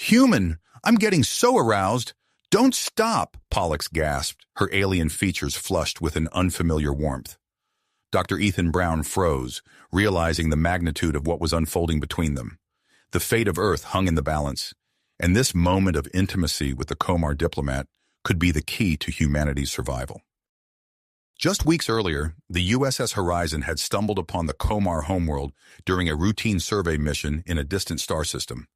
Human, I'm getting so aroused. Don't stop, Pollux gasped, her alien features flushed with an unfamiliar warmth. Dr. Ethan Brown froze, realizing the magnitude of what was unfolding between them. The fate of Earth hung in the balance, and this moment of intimacy with the Komar diplomat could be the key to humanity's survival. Just weeks earlier, the USS Horizon had stumbled upon the Komar homeworld during a routine survey mission in a distant star system.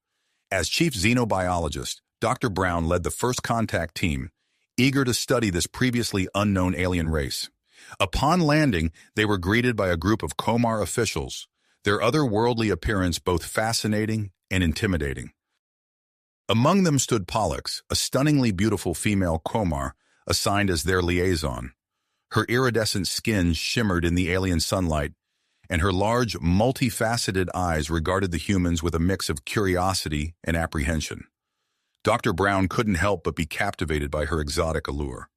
As chief xenobiologist, Dr. Brown led the first contact team, eager to study this previously unknown alien race. Upon landing, they were greeted by a group of Komar officials, their otherworldly appearance both fascinating and intimidating. Among them stood Pollux, a stunningly beautiful female Komar, assigned as their liaison. Her iridescent skin shimmered in the alien sunlight, and her large, multifaceted eyes regarded the humans with a mix of curiosity and apprehension. Dr. Brown couldn't help but be captivated by her exotic allure.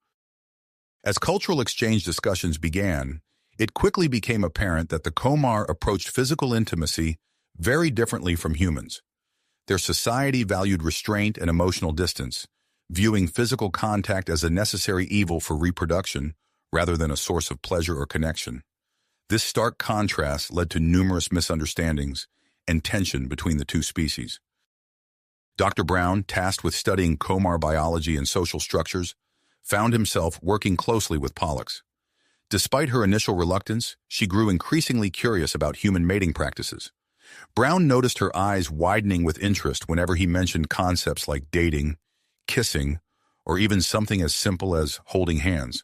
As cultural exchange discussions began, it quickly became apparent that the Komar approached physical intimacy very differently from humans. Their society valued restraint and emotional distance, viewing physical contact as a necessary evil for reproduction rather than a source of pleasure or connection. This stark contrast led to numerous misunderstandings and tension between the two species. Dr. Brown, tasked with studying Komar biology and social structures, found himself working closely with Pollux. Despite her initial reluctance, she grew increasingly curious about human mating practices. Brown noticed her eyes widening with interest whenever he mentioned concepts like dating, kissing, or even something as simple as holding hands.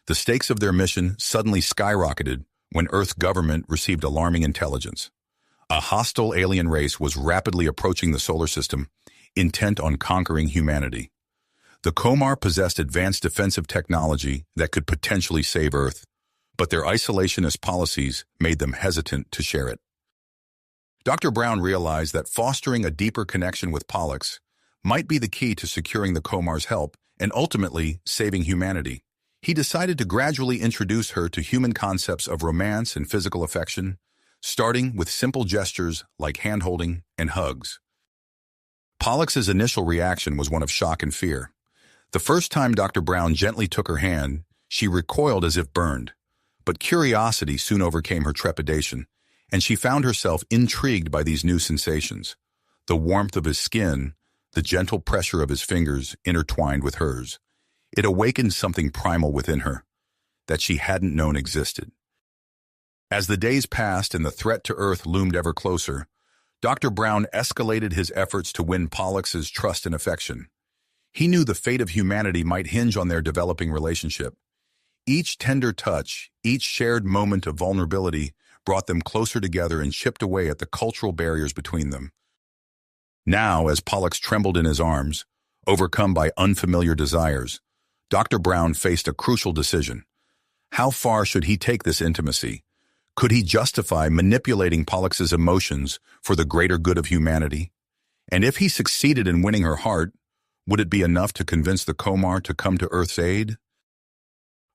The stakes of their mission suddenly skyrocketed when Earth's government received alarming intelligence. A hostile alien race was rapidly approaching the solar system, intent on conquering humanity. The Komar possessed advanced defensive technology that could potentially save Earth, but their isolationist policies made them hesitant to share it. Dr. Brown realized that fostering a deeper connection with Pollux might be the key to securing the Komar's help and ultimately saving humanity. He decided to gradually introduce her to human concepts of romance and physical affection, starting with simple gestures like hand-holding and hugs. Pollux's initial reaction was one of shock and fear. The first time Dr. Brown gently took her hand, she recoiled as if burned. But curiosity soon overcame her trepidation, and she found herself intrigued by these new sensations. The warmth of his skin, the gentle pressure of his fingers intertwined with hers. It awakened something primal within her that she hadn't known existed. As the days passed and the threat to Earth loomed ever closer, Dr. Brown escalated his efforts to win Pollux's trust and affection. He knew the fate of humanity might hinge on their developing relationship. Each tender touch, each shared moment of vulnerability brought them closer together and chipped away at the cultural barriers between them. Now, as Pollux trembled in his arms, overcome by unfamiliar desires, Dr. Brown faced a crucial decision. How far should he take this intimacy? Could he justify manipulating Pollux's emotions for the greater good of humanity? And if he succeeded in winning her heart, would it be enough to convince the Komar to come to Earth's aid?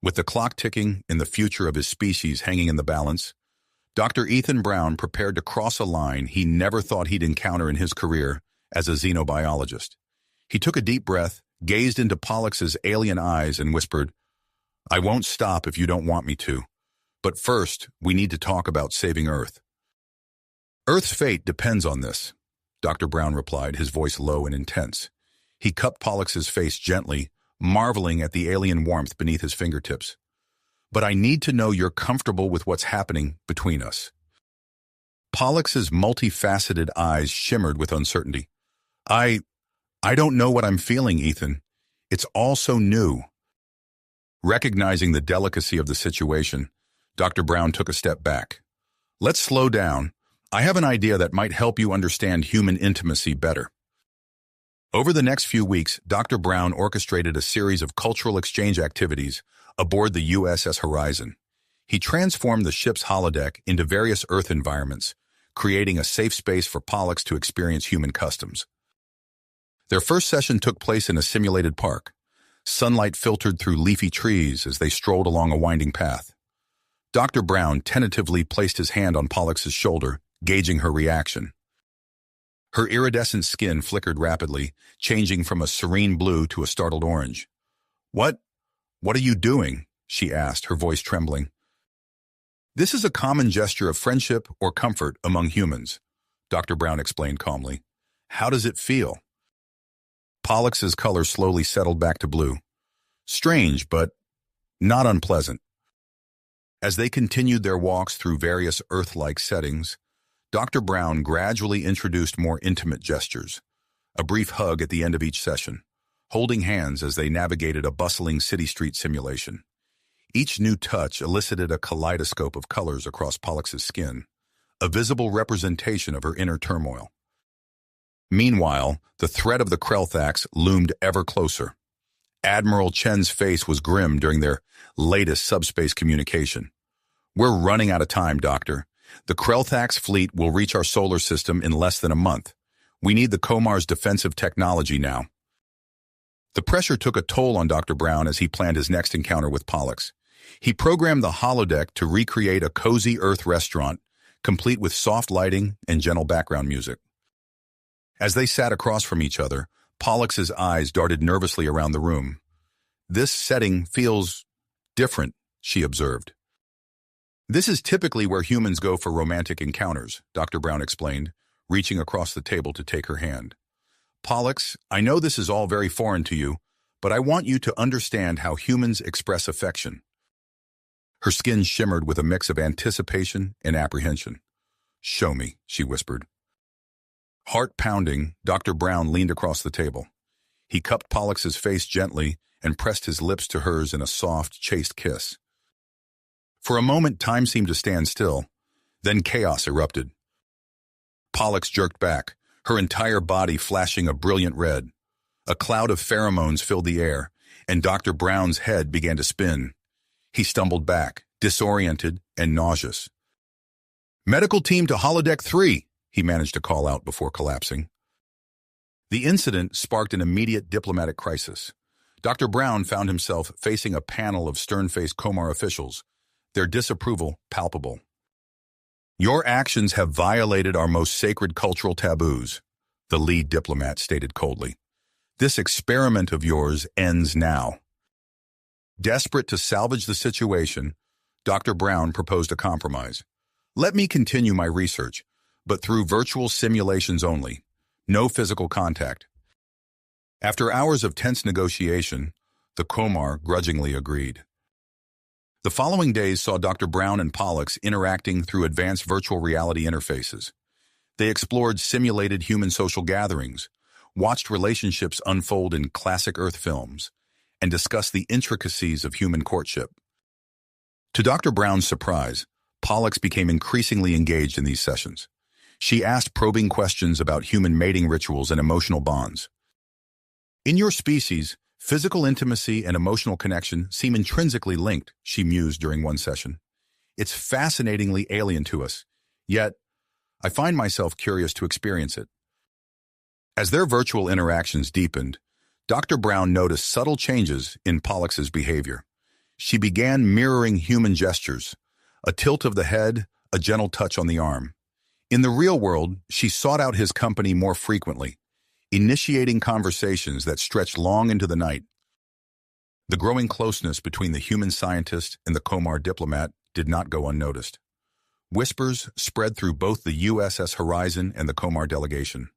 With the clock ticking and the future of his species hanging in the balance, Dr. Ethan Brown prepared to cross a line he never thought he'd encounter in his career as a xenobiologist. He took a deep breath, gazed into Pollux's alien eyes, and whispered, "I won't stop if you don't want me to. But first, we need to talk about saving Earth." "Earth's fate depends on this," Dr. Brown replied, his voice low and intense. He cupped Pollux's face gently, marveling at the alien warmth beneath his fingertips. "But I need to know you're comfortable with what's happening between us." Pollux's multifaceted eyes shimmered with uncertainty. I don't know what I'm feeling, Ethan. It's all so new." Recognizing the delicacy of the situation, Dr. Brown took a step back. "Let's slow down. I have an idea that might help you understand human intimacy better." Over the next few weeks, Dr. Brown orchestrated a series of cultural exchange activities aboard the USS Horizon. He transformed the ship's holodeck into various Earth environments, creating a safe space for Pollux to experience human customs. Their first session took place in a simulated park. Sunlight filtered through leafy trees as they strolled along a winding path. Dr. Brown tentatively placed his hand on Pollux's shoulder, gauging her reaction. Her iridescent skin flickered rapidly, changing from a serene blue to a startled orange. What are you doing?" she asked, her voice trembling. "This is a common gesture of friendship or comfort among humans," Dr. Brown explained calmly. "How does it feel?" Pollux's color slowly settled back to blue. Strange, but not unpleasant. As they continued their walks through various Earth-like settings, Dr. Brown gradually introduced more intimate gestures, a brief hug at the end of each session, holding hands as they navigated a bustling city street simulation. Each new touch elicited a kaleidoscope of colors across Pollux's skin, a visible representation of her inner turmoil. Meanwhile, the threat of the Krelthax loomed ever closer. Admiral Chen's face was grim during their latest subspace communication. "We're running out of time, Doctor. The Krelthax fleet will reach our solar system in less than a month. We need the Komar's defensive technology now." The pressure took a toll on Dr. Brown as he planned his next encounter with Pollux. He programmed the holodeck to recreate a cozy Earth restaurant, complete with soft lighting and gentle background music. As they sat across from each other, Pollux's eyes darted nervously around the room. "This setting feels different," she observed. "This is typically where humans go for romantic encounters," Dr. Brown explained, reaching across the table to take her hand. "Pollux, I know this is all very foreign to you, but I want you to understand how humans express affection." Her skin shimmered with a mix of anticipation and apprehension. "Show me," she whispered. Heart pounding, Dr. Brown leaned across the table. He cupped Pollux's face gently and pressed his lips to hers in a soft, chaste kiss. For a moment, time seemed to stand still. Then chaos erupted. Pollux jerked back, her entire body flashing a brilliant red. A cloud of pheromones filled the air, and Dr. Brown's head began to spin. He stumbled back, disoriented and nauseous. "Medical team to Holodeck 3, he managed to call out before collapsing. The incident sparked an immediate diplomatic crisis. Dr. Brown found himself facing a panel of stern-faced Komar officials, their disapproval palpable. "Your actions have violated our most sacred cultural taboos," the lead diplomat stated coldly. "This experiment of yours ends now." Desperate to salvage the situation, Dr. Brown proposed a compromise. "Let me continue my research, but through virtual simulations only. No physical contact." After hours of tense negotiation, the Komar grudgingly agreed. The following days saw Dr. Brown and Pollux interacting through advanced virtual reality interfaces. They explored simulated human social gatherings, watched relationships unfold in classic Earth films, and discussed the intricacies of human courtship. To Dr. Brown's surprise, Pollux became increasingly engaged in these sessions. She asked probing questions about human mating rituals and emotional bonds. "In your species, physical intimacy and emotional connection seem intrinsically linked," she mused during one session. "It's fascinatingly alien to us, yet I find myself curious to experience it." As their virtual interactions deepened, Dr. Brown noticed subtle changes in Pollux's behavior. She began mirroring human gestures, a tilt of the head, a gentle touch on the arm. In the real world, she sought out his company more frequently, initiating conversations that stretched long into the night. The growing closeness between the human scientist and the Komar diplomat did not go unnoticed. Whispers spread through both the USS Horizon and the Komar delegation.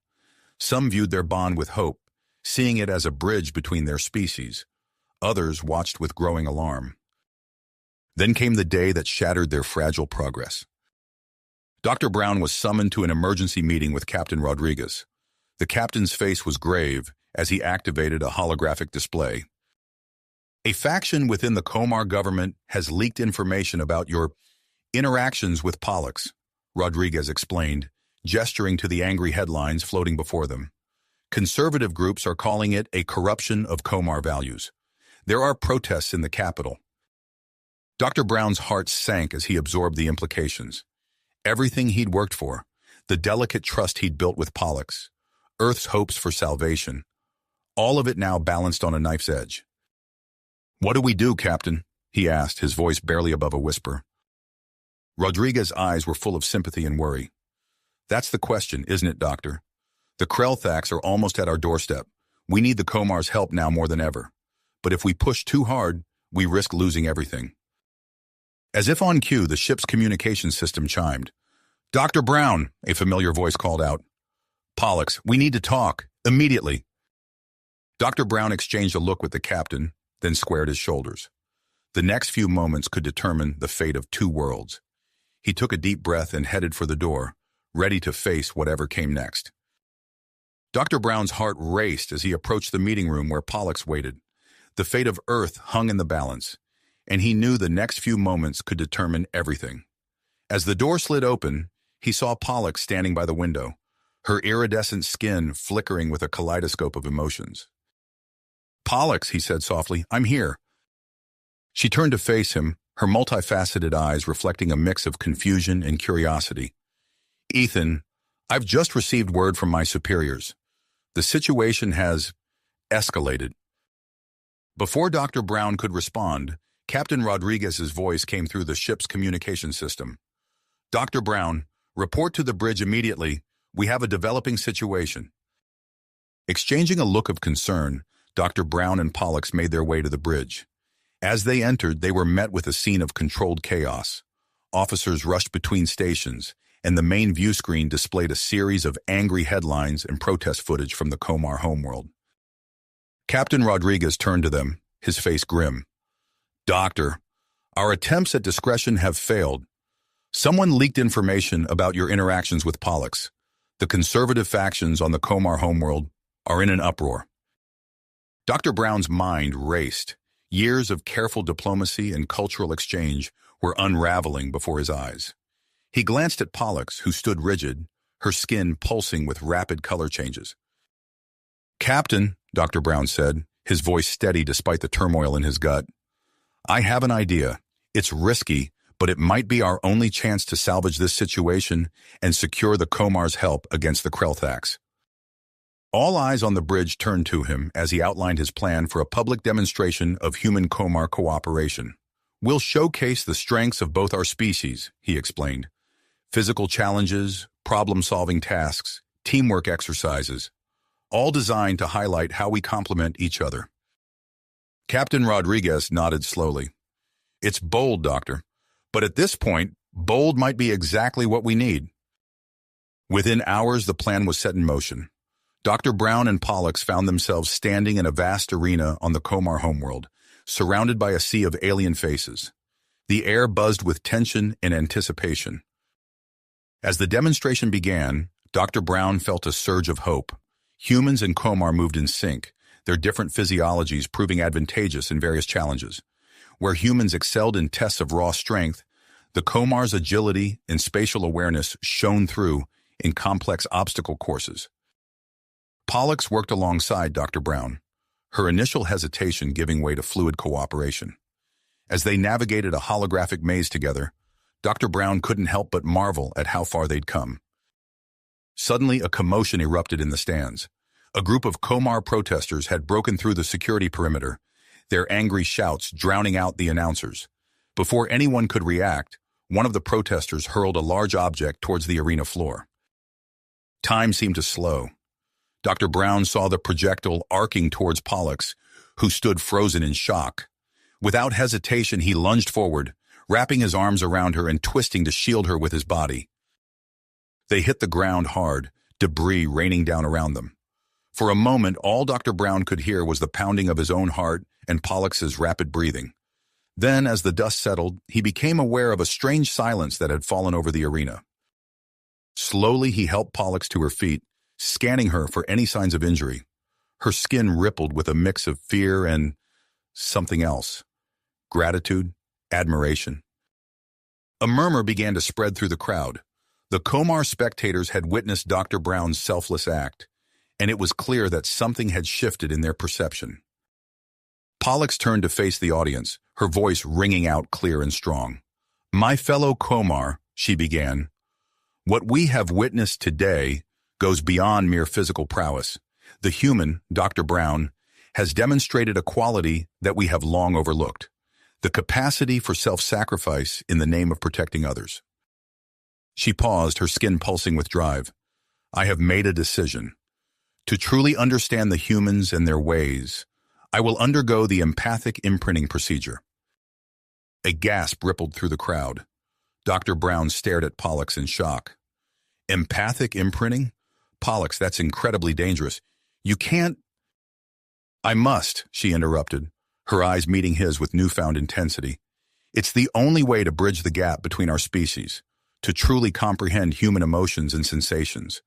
Some viewed their bond with hope, seeing it as a bridge between their species. Others watched with growing alarm. Then came the day that shattered their fragile progress. Dr. Brown was summoned to an emergency meeting with Captain Rodriguez. The captain's face was grave as he activated a holographic display. "A faction within the Komar government has leaked information about your interactions with Pollux," Rodriguez explained, gesturing to the angry headlines floating before them. "Conservative groups are calling it a corruption of Komar values. There are protests in the capital." Dr. Brown's heart sank as he absorbed the implications. Everything he'd worked for, the delicate trust he'd built with Pollux, Earth's hopes for salvation, all of it now balanced on a knife's edge. "What do we do, Captain?" he asked, his voice barely above a whisper. Rodriguez's eyes were full of sympathy and worry. "That's the question, isn't it, Doctor? The Krelthax are almost at our doorstep. We need the Komar's help now more than ever. But if we push too hard, we risk losing everything. As if on cue, the ship's communication system chimed. "Dr. Brown," a familiar voice called out. "Pollux, we need to talk. Immediately." Dr. Brown exchanged a look with the captain, then squared his shoulders. The next few moments could determine the fate of two worlds. He took a deep breath and headed for the door, ready to face whatever came next. Dr. Brown's heart raced as he approached the meeting room where Pollux waited. The fate of Earth hung in the balance, and he knew the next few moments could determine everything. As the door slid open, he saw Pollux standing by the window, her iridescent skin flickering with a kaleidoscope of emotions. "Pollux," he said softly, "I'm here." She turned to face him, her multifaceted eyes reflecting a mix of confusion and curiosity. "Ethan, I've just received word from my superiors. The situation has escalated." Before Dr. Brown could respond, Captain Rodriguez's voice came through the ship's communication system. "Dr. Brown, report to the bridge immediately. We have a developing situation." Exchanging a look of concern, Dr. Brown and Pollux made their way to the bridge. As they entered, they were met with a scene of controlled chaos. Officers rushed between stations, and the main view screen displayed a series of angry headlines and protest footage from the Komar homeworld. Captain Rodriguez turned to them, his face grim. "Doctor, our attempts at discretion have failed. Someone leaked information about your interactions with Pollux. The conservative factions on the Komar homeworld are in an uproar." Dr. Brown's mind raced. Years of careful diplomacy and cultural exchange were unraveling before his eyes. He glanced at Pollux, who stood rigid, her skin pulsing with rapid color changes. "Captain," Dr. Brown said, his voice steady despite the turmoil in his gut, "I have an idea. It's risky, but it might be our only chance to salvage this situation and secure the Komar's help against the Krelthax." All eyes on the bridge turned to him as he outlined his plan for a public demonstration of human-Komar cooperation. "We'll showcase the strengths of both our species," he explained. "Physical challenges, problem-solving tasks, teamwork exercises, all designed to highlight how we complement each other." Captain Rodriguez nodded slowly. "It's bold, Doctor, but at this point, bold might be exactly what we need." Within hours, the plan was set in motion. Dr. Brown and Pollux found themselves standing in a vast arena on the Komar homeworld, surrounded by a sea of alien faces. The air buzzed with tension and anticipation. As the demonstration began, Dr. Brown felt a surge of hope. Humans and Komar moved in sync, their different physiologies proving advantageous in various challenges. Where humans excelled in tests of raw strength, the Komar's agility and spatial awareness shone through in complex obstacle courses. Pollux worked alongside Dr. Brown, her initial hesitation giving way to fluid cooperation. As they navigated a holographic maze together, Dr. Brown couldn't help but marvel at how far they'd come. Suddenly, a commotion erupted in the stands. A group of Komar protesters had broken through the security perimeter, their angry shouts drowning out the announcers. Before anyone could react, one of the protesters hurled a large object towards the arena floor. Time seemed to slow. Dr. Brown saw the projectile arcing towards Pollux, who stood frozen in shock. Without hesitation, he lunged forward, wrapping his arms around her and twisting to shield her with his body. They hit the ground hard, debris raining down around them. For a moment, all Dr. Brown could hear was the pounding of his own heart and Pollux's rapid breathing. Then, as the dust settled, he became aware of a strange silence that had fallen over the arena. Slowly, he helped Pollux to her feet, scanning her for any signs of injury. Her skin rippled with a mix of fear and something else. Gratitude, admiration. A murmur began to spread through the crowd. The Komar spectators had witnessed Dr. Brown's selfless act, and it was clear that something had shifted in their perception. Pollux turned to face the audience, her voice ringing out clear and strong. "My fellow Komar," she began, "what we have witnessed today goes beyond mere physical prowess. The human, Dr. Brown, has demonstrated a quality that we have long overlooked, the capacity for self-sacrifice in the name of protecting others." She paused, her skin pulsing with drive. "I have made a decision. To truly understand the humans and their ways, I will undergo the empathic imprinting procedure. A gasp rippled through the crowd. Dr. Brown stared at Pollux in shock. Empathic imprinting? Pollux, that's incredibly dangerous. You can't— I must, she interrupted, her eyes meeting his with newfound intensity. It's the only way to bridge the gap between our species, to truly comprehend human emotions and sensations.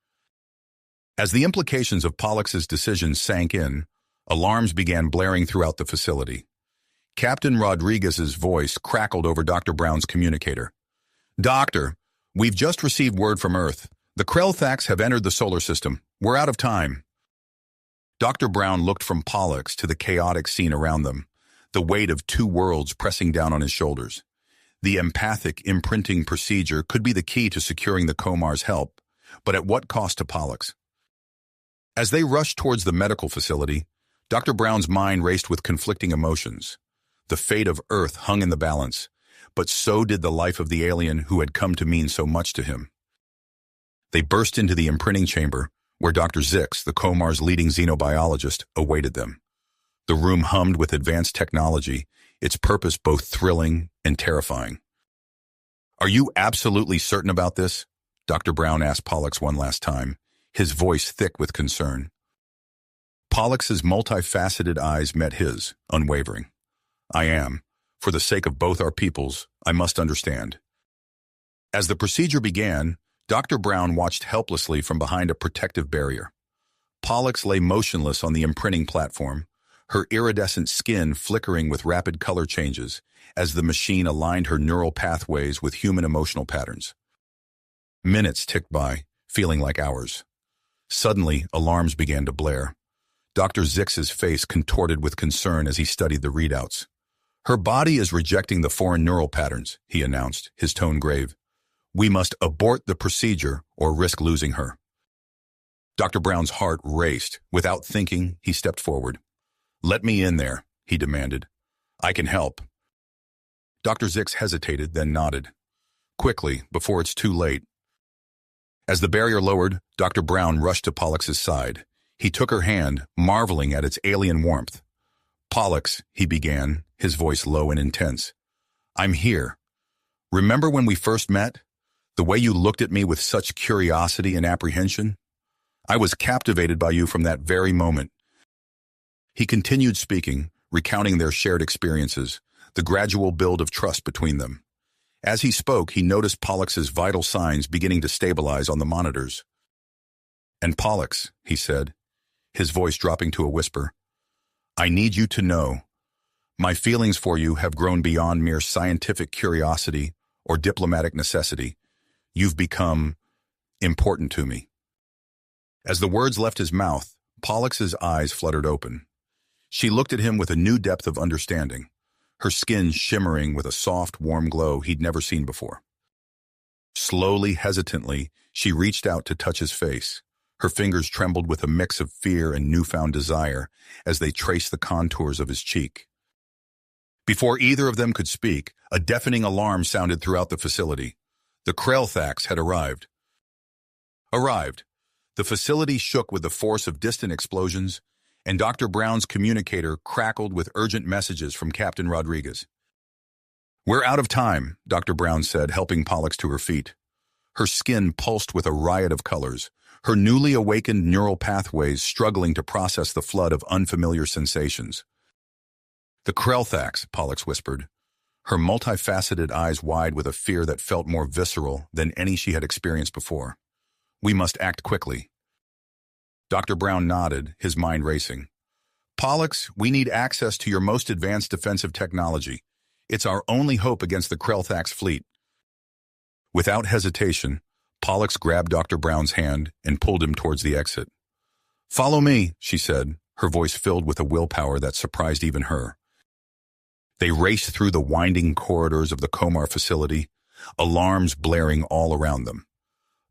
As the implications of Pollux's decision sank in, alarms began blaring throughout the facility. Captain Rodriguez's voice crackled over Dr. Brown's communicator. Doctor, we've just received word from Earth. The Krellthax have entered the solar system. We're out of time. Dr. Brown looked from Pollux to the chaotic scene around them, the weight of two worlds pressing down on his shoulders. The empathic imprinting procedure could be the key to securing the Comar's help, but at what cost to Pollux? As they rushed towards the medical facility, Dr. Brown's mind raced with conflicting emotions. The fate of Earth hung in the balance, but so did the life of the alien who had come to mean so much to him. They burst into the imprinting chamber, where Dr. Zix, the Comar's leading xenobiologist, awaited them. The room hummed with advanced technology, its purpose both thrilling and terrifying. Are you absolutely certain about this? Dr. Brown asked Pollux one last time, his voice thick with concern. Pollux's multifaceted eyes met his, unwavering. I am. For the sake of both our peoples, I must understand. As the procedure began, Dr. Brown watched helplessly from behind a protective barrier. Pollux lay motionless on the imprinting platform, her iridescent skin flickering with rapid color changes as the machine aligned her neural pathways with human emotional patterns. Minutes ticked by, feeling like hours. Suddenly, alarms began to blare. Dr. Zix's face contorted with concern as he studied the readouts. Her body is rejecting the foreign neural patterns, he announced, his tone grave. We must abort the procedure or risk losing her. Dr. Brown's heart raced. Without thinking, he stepped forward. Let me in there, he demanded. I can help. Dr. Zix hesitated, then nodded. Quickly, before it's too late. As the barrier lowered, Dr. Brown rushed to Pollux's side. He took her hand, marveling at its alien warmth. Pollux, he began, his voice low and intense. I'm here. Remember when we first met? The way you looked at me with such curiosity and apprehension? I was captivated by you from that very moment. He continued speaking, recounting their shared experiences, the gradual build of trust between them. As he spoke, he noticed Pollux's vital signs beginning to stabilize on the monitors. And Pollux, he said, his voice dropping to a whisper, I need you to know, my feelings for you have grown beyond mere scientific curiosity or diplomatic necessity. You've become important to me. As the words left his mouth, Pollux's eyes fluttered open. She looked at him with a new depth of understanding, her skin shimmering with a soft, warm glow he'd never seen before. Slowly, hesitantly, she reached out to touch his face. Her fingers trembled with a mix of fear and newfound desire as they traced the contours of his cheek. Before either of them could speak, a deafening alarm sounded throughout the facility. The Krellthax had arrived. The facility shook with the force of distant explosions, and Dr. Brown's communicator crackled with urgent messages from Captain Rodriguez. We're out of time, Dr. Brown said, helping Pollux to her feet. Her skin pulsed with a riot of colors, her newly awakened neural pathways struggling to process the flood of unfamiliar sensations. The Krellthax, Pollux whispered, her multifaceted eyes wide with a fear that felt more visceral than any she had experienced before. We must act quickly. Dr. Brown nodded, his mind racing. Pollux, we need access to your most advanced defensive technology. It's our only hope against the Krellthax fleet. Without hesitation, Pollux grabbed Dr. Brown's hand and pulled him towards the exit. Follow me, she said, her voice filled with a willpower that surprised even her. They raced through the winding corridors of the Comar facility, alarms blaring all around them.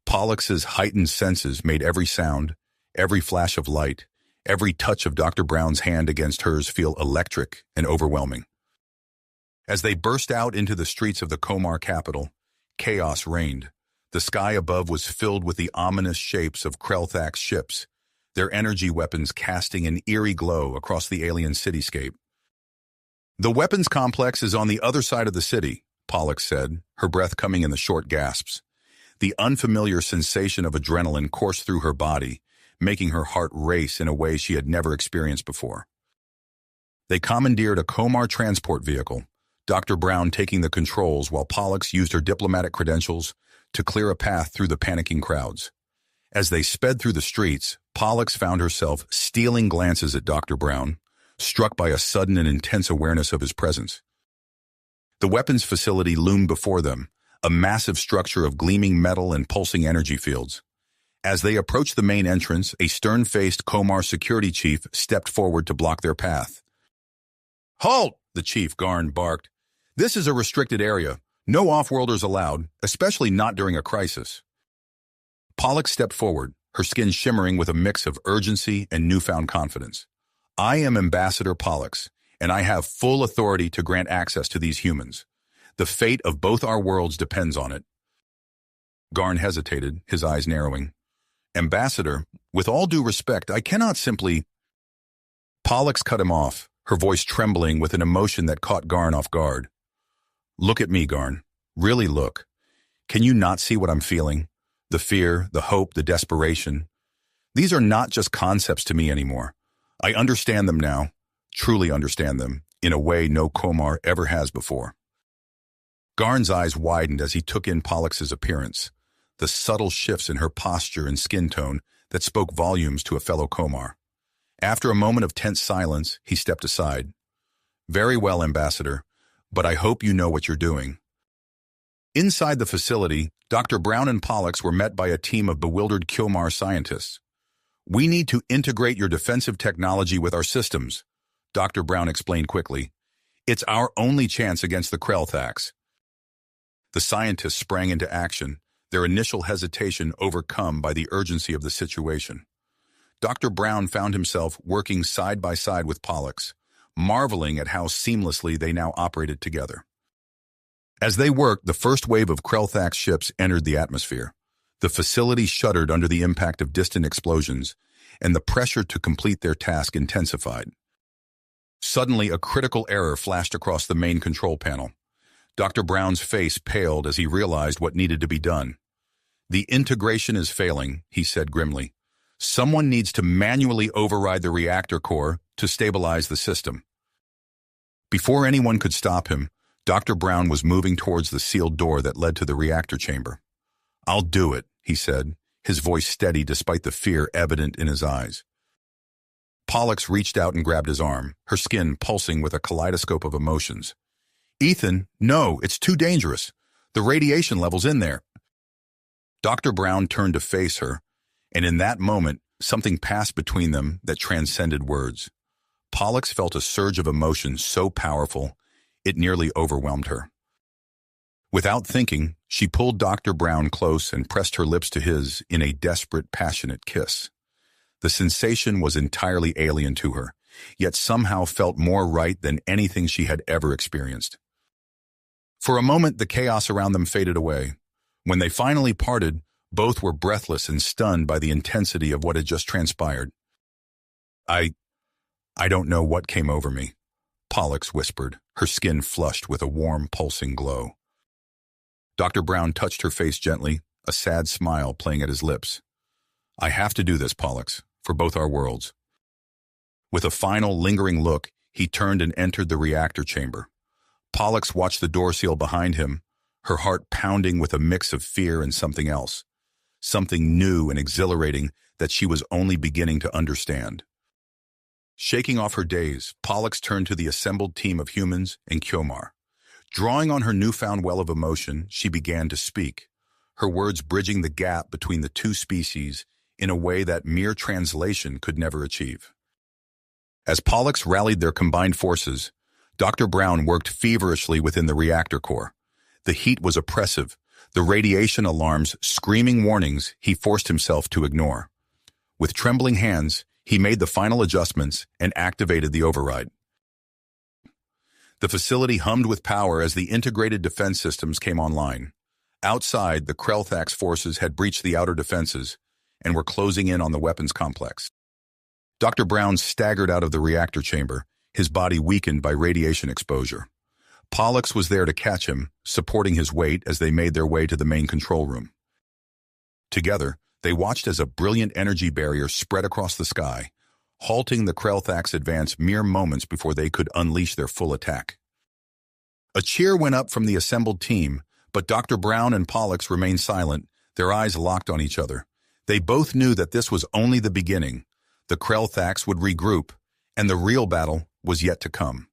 Pollux's heightened senses made every sound, every flash of light, every touch of Dr. Brown's hand against hers feel electric and overwhelming. As they burst out into the streets of the Comar capital, chaos reigned. The sky above was filled with the ominous shapes of Krellthax ships, their energy weapons casting an eerie glow across the alien cityscape. "The weapons complex is on the other side of the city," Pollux said, her breath coming in the short gasps. The unfamiliar sensation of adrenaline coursed through her body, making her heart race in a way she had never experienced before. They commandeered a Komar transport vehicle, Dr. Brown taking the controls while Pollux used her diplomatic credentials to clear a path through the panicking crowds. As they sped through the streets, Pollux found herself stealing glances at Dr. Brown, struck by a sudden and intense awareness of his presence. The weapons facility loomed before them, a massive structure of gleaming metal and pulsing energy fields. As they approached the main entrance, a stern-faced Komar security chief stepped forward to block their path. "Halt!" the chief, Garn, barked. "This is a restricted area. No off-worlders allowed, especially not during a crisis." Pollux stepped forward, her skin shimmering with a mix of urgency and newfound confidence. "I am Ambassador Pollux, and I have full authority to grant access to these humans. The fate of both our worlds depends on it." Garn hesitated, his eyes narrowing. "Ambassador, with all due respect, I cannot simply—" Pollux cut him off, her voice trembling with an emotion that caught Garn off guard. "Look at me, Garn. Really look. Can you not see what I'm feeling? The fear, the hope, the desperation. These are not just concepts to me anymore. I understand them now, truly understand them, in a way no Komar ever has before." Garn's eyes widened as he took in Pollux's appearance, the subtle shifts in her posture and skin tone that spoke volumes to a fellow Komar. After a moment of tense silence, he stepped aside. "Very well, Ambassador, but I hope you know what you're doing." Inside the facility, Dr. Brown and Pollux were met by a team of bewildered Komar scientists. "We need to integrate your defensive technology with our systems," Dr. Brown explained quickly. "It's our only chance against the Krellthax." The scientists sprang into action, their initial hesitation overcome by the urgency of the situation. Dr. Brown found himself working side by side with Pollux, marveling at how seamlessly they now operated together. As they worked, the first wave of Krellthax ships entered the atmosphere. The facility shuddered under the impact of distant explosions, and the pressure to complete their task intensified. Suddenly, a critical error flashed across the main control panel. Dr. Brown's face paled as he realized what needed to be done. "The integration is failing," he said grimly. "Someone needs to manually override the reactor core to stabilize the system." Before anyone could stop him, Dr. Brown was moving towards the sealed door that led to the reactor chamber. "I'll do it," he said, his voice steady despite the fear evident in his eyes. Pollux reached out and grabbed his arm, her skin pulsing with a kaleidoscope of emotions. "Ethan, no, it's too dangerous. The radiation level's in there." Dr. Brown turned to face her, and in that moment, something passed between them that transcended words. Pollux felt a surge of emotion so powerful, it nearly overwhelmed her. Without thinking, she pulled Dr. Brown close and pressed her lips to his in a desperate, passionate kiss. The sensation was entirely alien to her, yet somehow felt more right than anything she had ever experienced. For a moment, the chaos around them faded away. When they finally parted, both were breathless and stunned by the intensity of what had just transpired. I don't know what came over me," Pollux whispered, her skin flushed with a warm, pulsing glow. Dr. Brown touched her face gently, a sad smile playing at his lips. "I have to do this, Pollux, for both our worlds." With a final, lingering look, he turned and entered the reactor chamber. Pollux watched the door seal behind him, her heart pounding with a mix of fear and something else, something new and exhilarating that she was only beginning to understand. Shaking off her daze, Pollux turned to the assembled team of humans and Komar. Drawing on her newfound well of emotion, she began to speak, her words bridging the gap between the two species in a way that mere translation could never achieve. As Pollux rallied their combined forces, Dr. Brown worked feverishly within the reactor core. The heat was oppressive, the radiation alarms screaming warnings he forced himself to ignore. With trembling hands, he made the final adjustments and activated the override. The facility hummed with power as the integrated defense systems came online. Outside, the Krellthax forces had breached the outer defenses and were closing in on the weapons complex. Dr. Brown staggered out of the reactor chamber, his body weakened by radiation exposure. Pollux was there to catch him, supporting his weight as they made their way to the main control room. Together, they watched as a brilliant energy barrier spread across the sky, halting the Krelthak's advance mere moments before they could unleash their full attack. A cheer went up from the assembled team, but Dr. Brown and Pollux remained silent, their eyes locked on each other. They both knew that this was only the beginning. The Krelthaks would regroup, and the real battle was yet to come.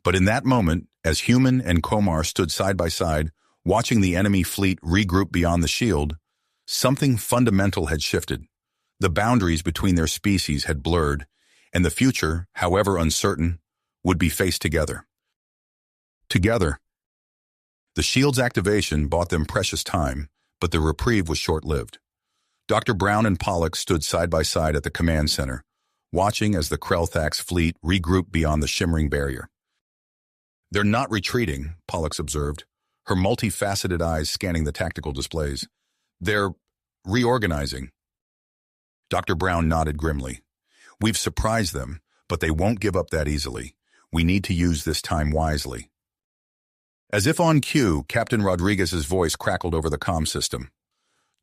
But in that moment, as Human and Komar stood side by side, watching the enemy fleet regroup beyond the shield, something fundamental had shifted. The boundaries between their species had blurred, and the future, however uncertain, would be faced together. Together. The shield's activation bought them precious time, but the reprieve was short-lived. Dr. Brown and Pollux stood side by side at the command center, watching as the Krelthak's fleet regrouped beyond the shimmering barrier. "They're not retreating," Pollux observed, her multifaceted eyes scanning the tactical displays. "They're reorganizing." Dr. Brown nodded grimly. "We've surprised them, but they won't give up that easily. We need to use this time wisely." As if on cue, Captain Rodriguez's voice crackled over the comm system.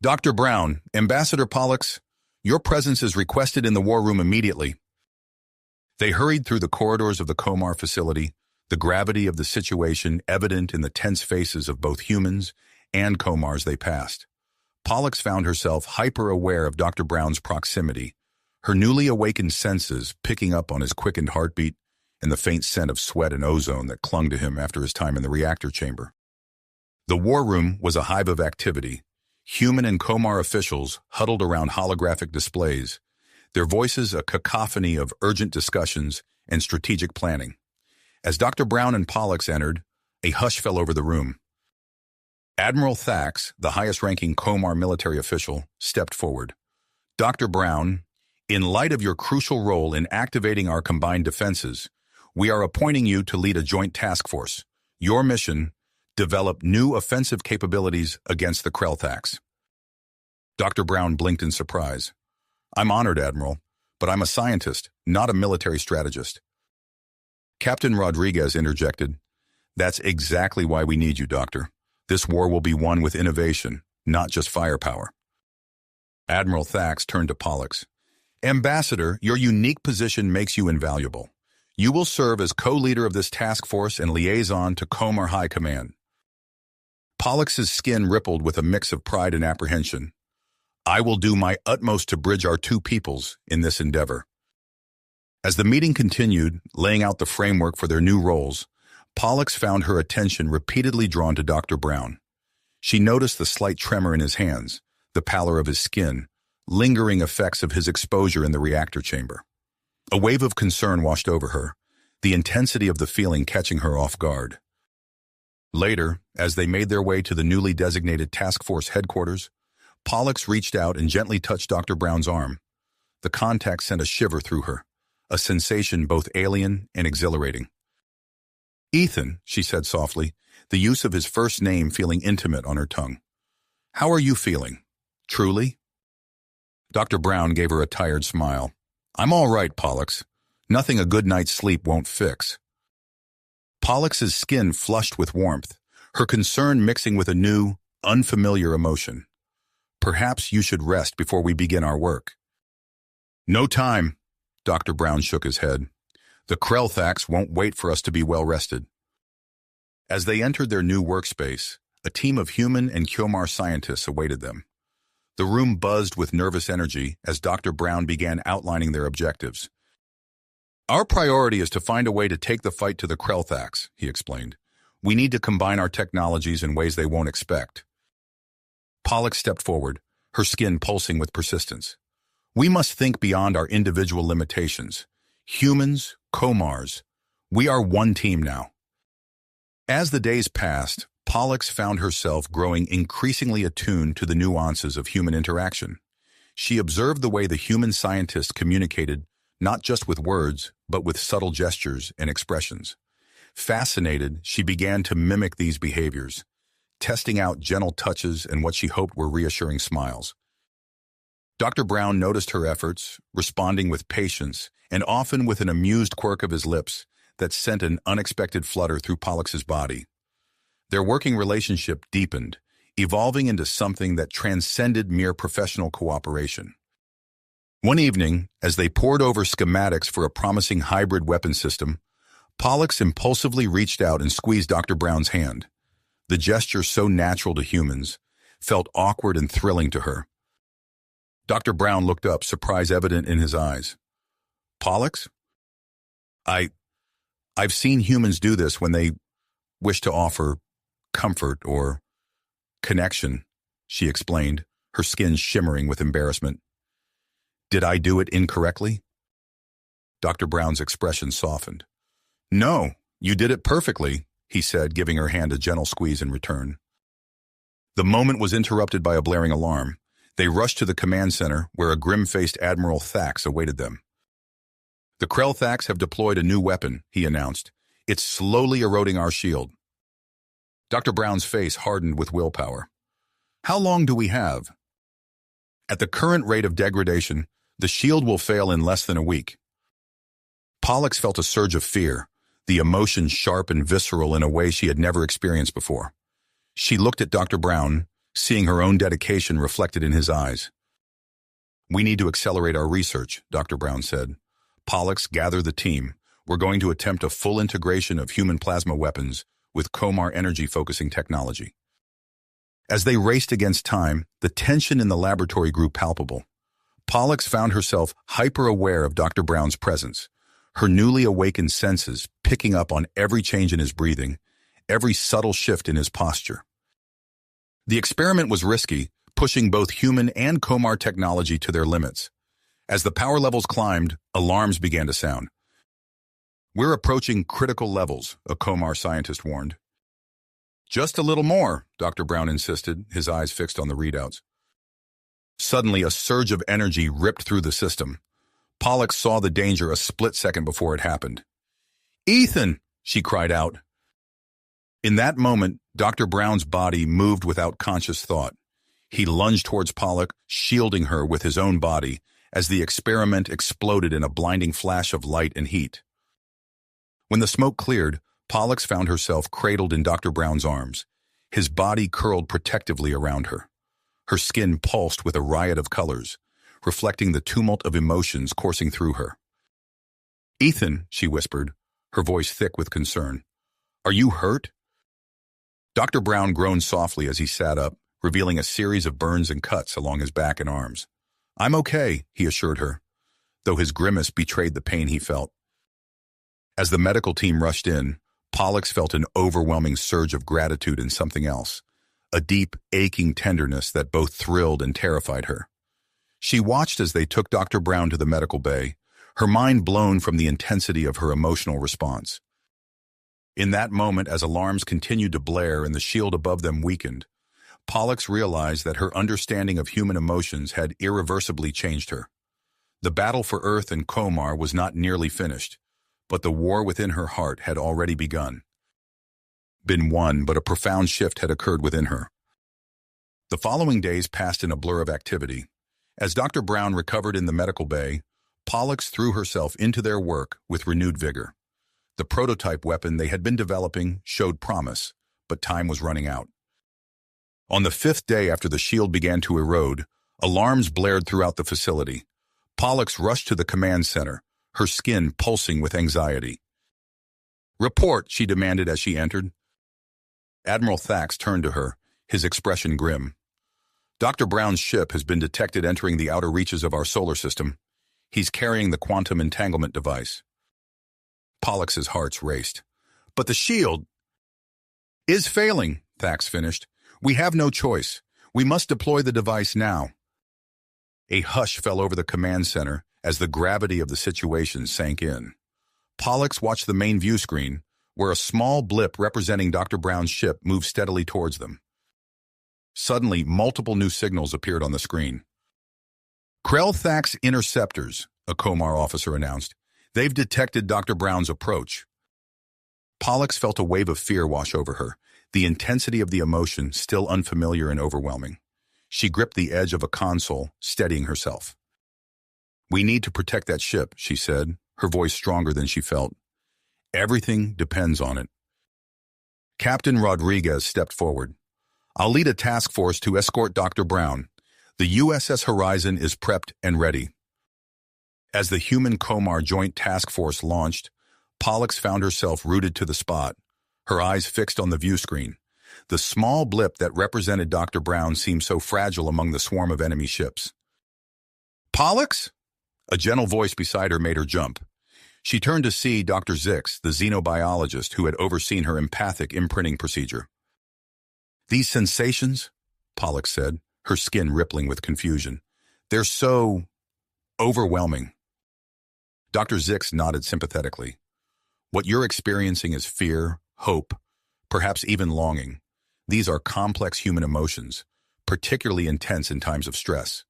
"Dr. Brown, Ambassador Pollux, your presence is requested in the war room immediately." They hurried through the corridors of the Komar facility, the gravity of the situation evident in the tense faces of both humans and Komars they passed. Pollux found herself hyper-aware of Dr. Brown's proximity, her newly awakened senses picking up on his quickened heartbeat and the faint scent of sweat and ozone that clung to him after his time in the reactor chamber. The war room was a hive of activity. Human and Komar officials huddled around holographic displays, their voices a cacophony of urgent discussions and strategic planning. As Dr. Brown and Pollux entered, a hush fell over the room. Admiral Thax, the highest-ranking Komar military official, stepped forward. "Dr. Brown, in light of your crucial role in activating our combined defenses, we are appointing you to lead a joint task force. Your mission: develop new offensive capabilities against the Krelthaks." Dr. Brown blinked in surprise. "I'm honored, Admiral, but I'm a scientist, not a military strategist." Captain Rodriguez interjected. "That's exactly why we need you, Doctor. This war will be won with innovation, not just firepower." Admiral Thax turned to Pollux. "Ambassador, your unique position makes you invaluable. You will serve as co-leader of this task force and liaison to Komar High Command." Pollux's skin rippled with a mix of pride and apprehension. "I will do my utmost to bridge our two peoples in this endeavor." As the meeting continued, laying out the framework for their new roles, Pollux found her attention repeatedly drawn to Dr. Brown. She noticed the slight tremor in his hands, the pallor of his skin, lingering effects of his exposure in the reactor chamber. A wave of concern washed over her, the intensity of the feeling catching her off guard. Later, as they made their way to the newly designated task force headquarters, Pollux reached out and gently touched Dr. Brown's arm. The contact sent a shiver through her, a sensation both alien and exhilarating. "Ethan," she said softly, the use of his first name feeling intimate on her tongue. "How are you feeling? Truly?" Dr. Brown gave her a tired smile. "I'm all right, Pollux. Nothing a good night's sleep won't fix." Pollux's skin flushed with warmth, her concern mixing with a new, unfamiliar emotion. "Perhaps you should rest before we begin our work." "No time," Dr. Brown shook his head. "The Krelthaks won't wait for us to be well rested." As they entered their new workspace, a team of human and Komar scientists awaited them. The room buzzed with nervous energy as Dr. Brown began outlining their objectives. "Our priority is to find a way to take the fight to the Krelthaks," he explained. "We need to combine our technologies in ways they won't expect." Pollux stepped forward, her skin pulsing with persistence. "We must think beyond our individual limitations. Humans, Komars, we are one team now." As the days passed, Pollux found herself growing increasingly attuned to the nuances of human interaction. She observed the way the human scientists communicated not just with words, but with subtle gestures and expressions. Fascinated, she began to mimic these behaviors, testing out gentle touches and what she hoped were reassuring smiles. Dr. Brown noticed her efforts, responding with patience and often with an amused quirk of his lips that sent an unexpected flutter through Pollex's body. Their working relationship deepened, evolving into something that transcended mere professional cooperation. One evening, as they pored over schematics for a promising hybrid weapon system, Pollux impulsively reached out and squeezed Dr. Brown's hand. The gesture, so natural to humans, felt awkward and thrilling to her. Dr. Brown looked up, surprise evident in his eyes. Pollux? I've seen humans do this when they wish to offer comfort or connection, she explained, her skin shimmering with embarrassment. Did I do it incorrectly? Dr. Brown's expression softened. No, you did it perfectly, he said, giving her hand a gentle squeeze in return. The moment was interrupted by a blaring alarm. They rushed to the command center, where a grim-faced Admiral Thax awaited them. The Krell Thax have deployed a new weapon, he announced. It's slowly eroding our shield. Dr. Brown's face hardened with willpower. How long do we have? At the current rate of degradation, the shield will fail in less than a week. Pollux felt a surge of fear, the emotion sharp and visceral in a way she had never experienced before. She looked at Dr. Brown, seeing her own dedication reflected in his eyes. We need to accelerate our research, Dr. Brown said. Pollux, gather the team. We're going to attempt a full integration of human plasma weapons with Komar energy-focusing technology. As they raced against time, the tension in the laboratory grew palpable. Pollux found herself hyper-aware of Dr. Brown's presence, her newly awakened senses picking up on every change in his breathing, every subtle shift in his posture. The experiment was risky, pushing both human and Komar technology to their limits. As the power levels climbed, alarms began to sound. We're approaching critical levels, a Komar scientist warned. Just a little more, Dr. Brown insisted, his eyes fixed on the readouts. Suddenly, a surge of energy ripped through the system. Pollux saw the danger a split second before it happened. Ethan, she cried out. In that moment, Dr. Brown's body moved without conscious thought. He lunged towards Pollux, shielding her with his own body, as the experiment exploded in a blinding flash of light and heat. When the smoke cleared, Pollux found herself cradled in Dr. Brown's arms, his body curled protectively around her. Her skin pulsed with a riot of colors, reflecting the tumult of emotions coursing through her. Ethan, she whispered, her voice thick with concern. Are you hurt? Dr. Brown groaned softly as he sat up, revealing a series of burns and cuts along his back and arms. I'm okay, he assured her, though his grimace betrayed the pain he felt. As the medical team rushed in, Pollux felt an overwhelming surge of gratitude and something else, a deep, aching tenderness that both thrilled and terrified her. She watched as they took Dr. Brown to the medical bay, her mind blown from the intensity of her emotional response. In that moment, as alarms continued to blare and the shield above them weakened, Pollux realized that her understanding of human emotions had irreversibly changed her. The battle for Earth and Komar was not nearly finished, but the war within her heart had already begun. Been won, but a profound shift had occurred within her. The following days passed in a blur of activity. As Dr. Brown recovered in the medical bay, Pollux threw herself into their work with renewed vigor. The prototype weapon they had been developing showed promise, but time was running out. On the 5th day after the shield began to erode, alarms blared throughout the facility. Pollux rushed to the command center, her skin pulsing with anxiety. Report, she demanded as she entered. Admiral Thax turned to her, his expression grim. Dr. Brown's ship has been detected entering the outer reaches of our solar system. He's carrying the quantum entanglement device. Pollux's heart raced. But the shield is failing, Thax finished. We have no choice. We must deploy the device now. A hush fell over the command center as the gravity of the situation sank in. Pollux watched the main view screen, where a small blip representing Dr. Brown's ship moved steadily towards them. Suddenly, multiple new signals appeared on the screen. Krell Thax interceptors, a Komar officer announced. They've detected Dr. Brown's approach. Pollux felt a wave of fear wash over her, the intensity of the emotion still unfamiliar and overwhelming. She gripped the edge of a console, steadying herself. "We need to protect that ship," she said, her voice stronger than she felt. "Everything depends on it." Captain Rodriguez stepped forward. "I'll lead a task force to escort Dr. Brown. The USS Horizon is prepped and ready." As the Human-Comar Joint Task Force launched, Pollux found herself rooted to the spot, her eyes fixed on the view screen. The small blip that represented Dr. Brown seemed so fragile among the swarm of enemy ships. "Pollux?" A gentle voice beside her made her jump. She turned to see Dr. Zix, the xenobiologist who had overseen her empathic imprinting procedure. "These sensations," Pollux said, her skin rippling with confusion, "they're so overwhelming." Dr. Zix nodded sympathetically. "What you're experiencing is fear, hope, perhaps even longing. These are complex human emotions, particularly intense in times of stress."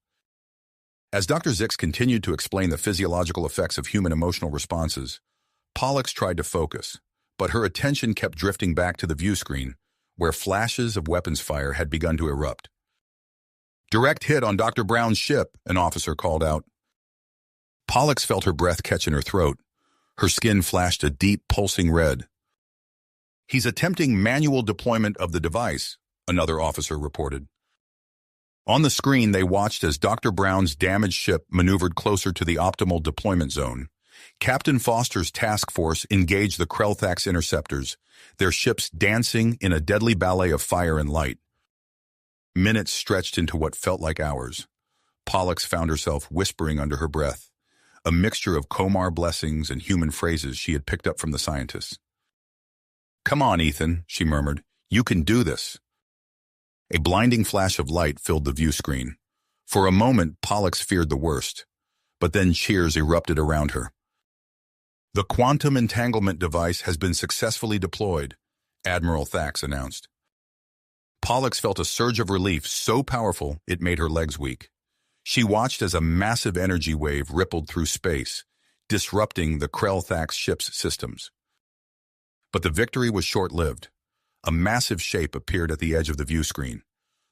As Dr. Zix continued to explain the physiological effects of human emotional responses, Pollux tried to focus, but her attention kept drifting back to the view screen, where flashes of weapons fire had begun to erupt. "Direct hit on Dr. Brown's ship," an officer called out. Pollux felt her breath catch in her throat. Her skin flashed a deep, pulsing red. "He's attempting manual deployment of the device," another officer reported. On the screen, they watched as Dr. Brown's damaged ship maneuvered closer to the optimal deployment zone. Captain Foster's task force engaged the Krelthax interceptors, their ships dancing in a deadly ballet of fire and light. Minutes stretched into what felt like hours. Pollux found herself whispering under her breath, a mixture of Comar blessings and human phrases she had picked up from the scientists. "Come on, Ethan," she murmured. "You can do this." A blinding flash of light filled the view screen. For a moment, Pollux feared the worst, but then cheers erupted around her. "The quantum entanglement device has been successfully deployed," Admiral Thax announced. Pollux felt a surge of relief so powerful it made her legs weak. She watched as a massive energy wave rippled through space, disrupting the Krelthax ship's systems. But the victory was short-lived. A massive shape appeared at the edge of the view screen,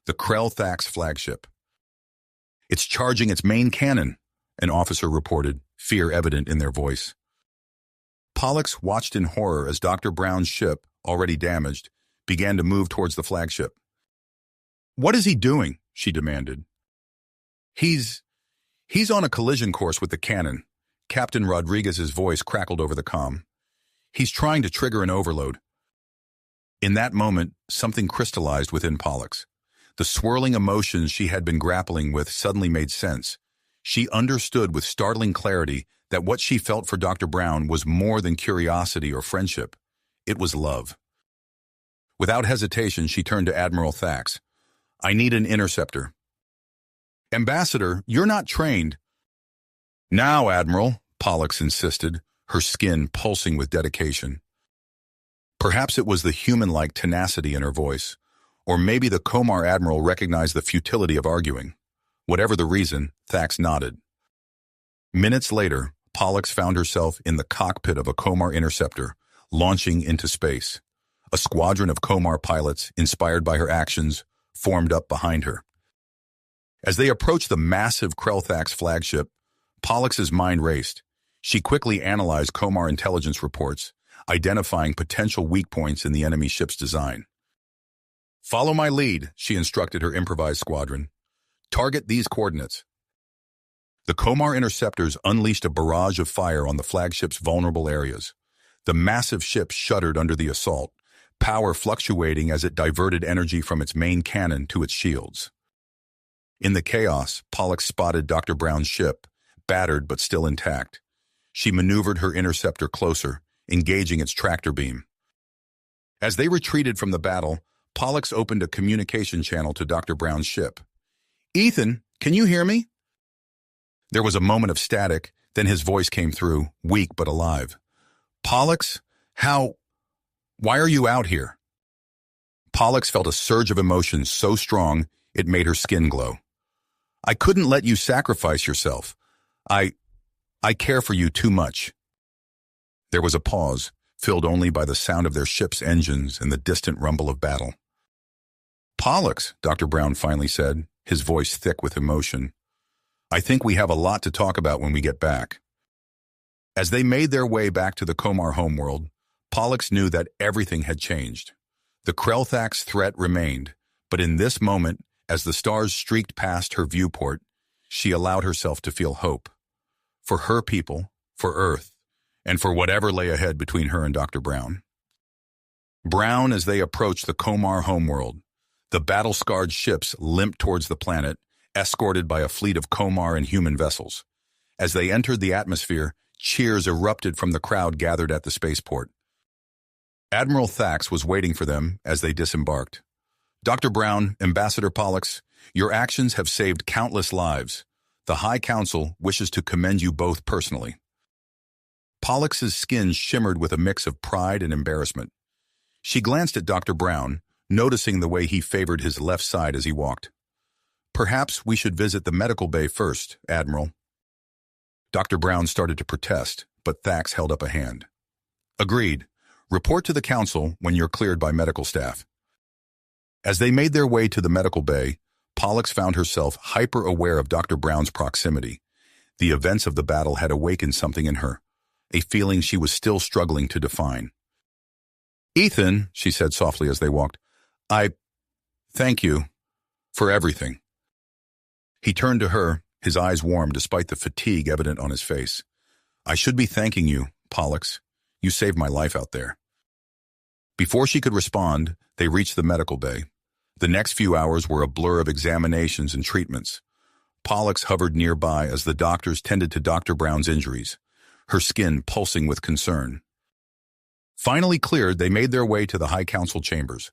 the Krelthax flagship. "It's charging its main cannon," an officer reported, fear evident in their voice. Pollux watched in horror as Dr. Brown's ship, already damaged, began to move towards the flagship. "What is he doing?" she demanded. He's on a collision course with the cannon," Captain Rodriguez's voice crackled over the comm. "He's trying to trigger an overload." In that moment, something crystallized within Pollux. The swirling emotions she had been grappling with suddenly made sense. She understood with startling clarity that what she felt for Dr. Brown was more than curiosity or friendship. It was love. Without hesitation, she turned to Admiral Thax. "I need an interceptor." "Ambassador, you're not trained." "Now, Admiral," Pollux insisted, her skin pulsing with dedication. Perhaps it was the human-like tenacity in her voice, or maybe the Comar Admiral recognized the futility of arguing. Whatever the reason, Thax nodded. Minutes later, Pollux found herself in the cockpit of a Comar interceptor, launching into space. A squadron of Comar pilots, inspired by her actions, formed up behind her. As they approached the massive Krelthax flagship, Pollux's mind raced. She quickly analyzed Comar intelligence reports, identifying potential weak points in the enemy ship's design. "Follow my lead," she instructed her improvised squadron. "Target these coordinates." The Comar interceptors unleashed a barrage of fire on the flagship's vulnerable areas. The massive ship shuddered under the assault, power fluctuating as it diverted energy from its main cannon to its shields. In the chaos, Pollux spotted Dr. Brown's ship, battered but still intact. She maneuvered her interceptor closer, engaging its tractor beam. As they retreated from the battle, Pollux opened a communication channel to Dr. Brown's ship. "Ethan, can you hear me?" There was a moment of static, then his voice came through, weak but alive. "Pollux, why are you out here?" Pollux felt a surge of emotion so strong it made her skin glow. "I couldn't let you sacrifice yourself. I care for you too much." There was a pause, filled only by the sound of their ship's engines and the distant rumble of battle. "Pollux," Dr. Brown finally said, his voice thick with emotion. "I think we have a lot to talk about when we get back." As they made their way back to the Komar homeworld, Pollux knew that everything had changed. The Krelthax threat remained, but in this moment, as the stars streaked past her viewport, she allowed herself to feel hope. For her people, for Earth, and for whatever lay ahead between her and Dr. Brown. Brown, as they approached the Komar homeworld, the battle-scarred ships limped towards the planet, escorted by a fleet of Komar and human vessels. As they entered the atmosphere, cheers erupted from the crowd gathered at the spaceport. Admiral Thax was waiting for them as they disembarked. "Dr. Brown, Ambassador Pollux, your actions have saved countless lives. The High Council wishes to commend you both personally." Pollux's skin shimmered with a mix of pride and embarrassment. She glanced at Dr. Brown, noticing the way he favored his left side as he walked. "Perhaps we should visit the medical bay first, Admiral." Dr. Brown started to protest, but Thax held up a hand. "Agreed. Report to the Council when you're cleared by medical staff." As they made their way to the medical bay, Pollux found herself hyper-aware of Dr. Brown's proximity. The events of the battle had awakened something in her, a feeling she was still struggling to define. "Ethan," she said softly as they walked, "I thank you for everything." He turned to her, his eyes warm despite the fatigue evident on his face. "I should be thanking you, Pollux. You saved my life out there." Before she could respond, they reached the medical bay. The next few hours were a blur of examinations and treatments. Pollux hovered nearby as the doctors tended to Dr. Brown's injuries, her skin pulsing with concern. Finally cleared, they made their way to the High Council chambers.